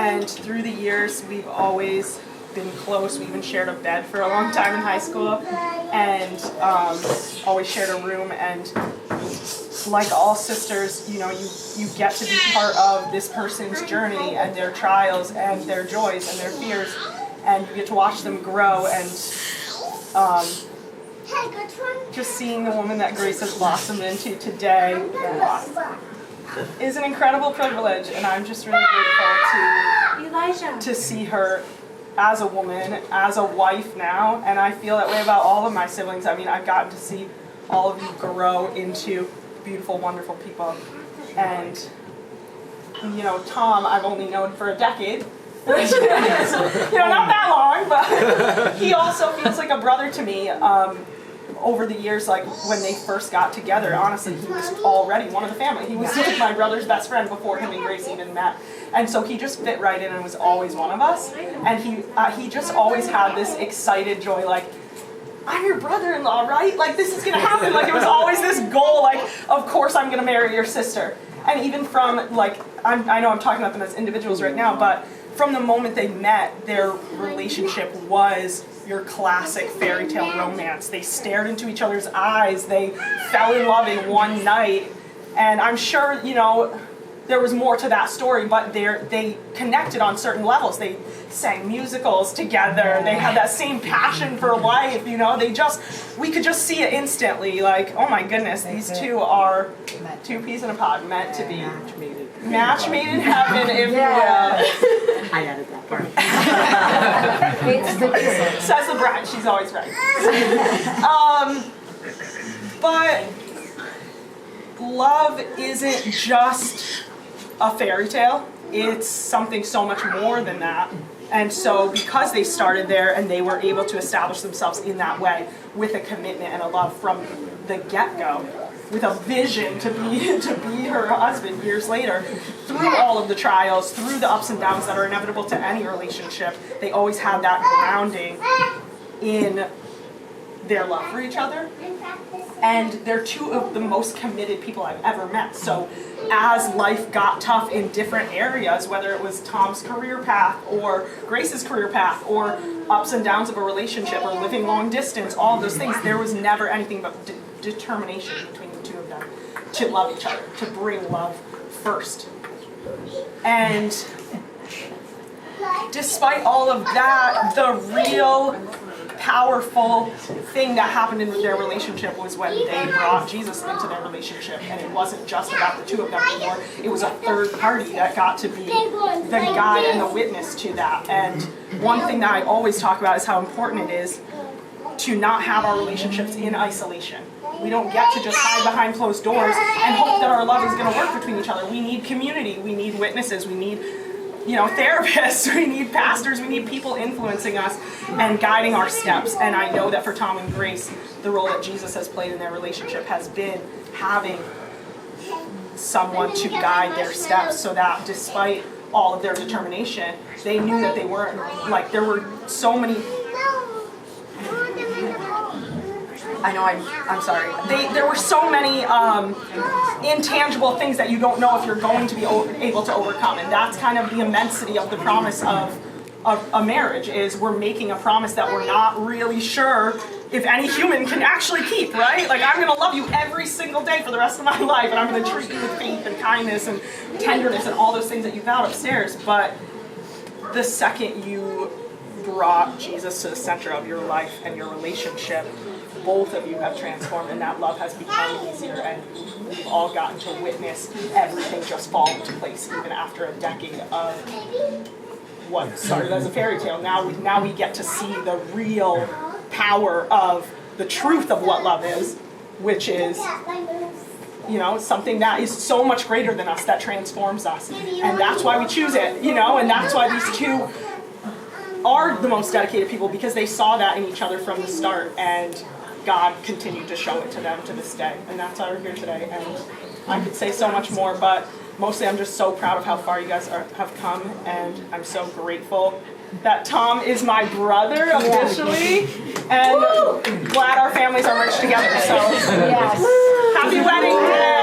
And through the years, we've always been close. We even shared a bed for a long time in high school, and always shared a room. And like all sisters, you know, you get to be part of this person's journey and their trials and their joys and their fears, and you get to watch them grow. And just seeing the woman that Grace has blossomed into today is an incredible privilege, and I'm just really grateful to see her as a woman, as a wife now, and I feel that way about all of my siblings. I mean, I've gotten to see all of you grow into beautiful, wonderful people. And, you know, Tom, I've only known for a decade. You know, not that long, but he also feels like a brother to me. Over the years, like when they first got together, honestly, he was already one of the family. He was like my brother's best friend before him and Grace even met. And so he just fit right in and was always one of us. And he just always had this excited joy, like, I'm your brother-in-law, right? Like, this is going to happen. Like, it was always this goal, like, of course I'm going to marry your sister. And even from, like, I know I'm talking about them as individuals right now, but from the moment they met, their relationship was your classic fairy tale romance. They stared into each other's eyes. They fell in love in one night. And I'm sure, you know, there was more to that story, but they connected on certain levels. They sang musicals together. They had that same passion for life, you know. We could just see it instantly, like, oh my goodness, these two are two peas in a pod, meant to be. Match made in heaven, if you will. I added that part. Says the bride, she's always right. But love isn't just a fairy tale. It's something so much more than that. And so because they started there and they were able to establish themselves in that way with a commitment and a love from the get-go, with a vision to be her husband years later, through all of the trials, through the ups and downs that are inevitable to any relationship, they always had that grounding in their love for each other. And they're two of the most committed people I've ever met. So as life got tough in different areas, whether it was Tom's career path or Grace's career path or ups and downs of a relationship or living long distance, all of those things, there was never anything but determination between the two of them to love each other, to bring love first. And despite all of that, the real powerful thing that happened in their relationship was when they brought Jesus into their relationship, and it wasn't just about the two of them anymore. It was a third party that got to be the guide and the witness to that. And one thing that I always talk about is how important it is to not have our relationships in isolation. We don't get to just hide behind closed doors and hope that our love is going to work between each other. We need community, we need witnesses, we need, you know, therapists, we need pastors, we need people influencing us and guiding our steps. And I know that for Tom and Grace, the role that Jesus has played in their relationship has been having someone to guide their steps, so that despite all of their determination, they knew that they weren't, like, there were so many, I'm sorry. There were so many intangible things that you don't know if you're going to be able to overcome, and that's kind of the immensity of the promise of a marriage. Is we're making a promise that we're not really sure if any human can actually keep, right? Like, I'm going to love you every single day for the rest of my life, and I'm going to treat you with faith and kindness and tenderness and all those things that you vowed upstairs. But the second you brought Jesus to the center of your life and your relationship, both of you have transformed, and that love has become easier, and we've all gotten to witness everything just fall into place, even after a decade of what started as a fairy tale. Now we get to see the real power of the truth of what love is, which is, you know, something that is so much greater than us, that transforms us. And that's why we choose it, you know, and that's why these two are the most dedicated people, because they saw that in each other from the start, and God continued to show it to them to this day. And that's why we're here today. And I could say so much more, but mostly I'm just so proud of how far you guys have come, and I'm so grateful that Tom is my brother officially, and glad our families are merged together. So, yes. Happy wedding day!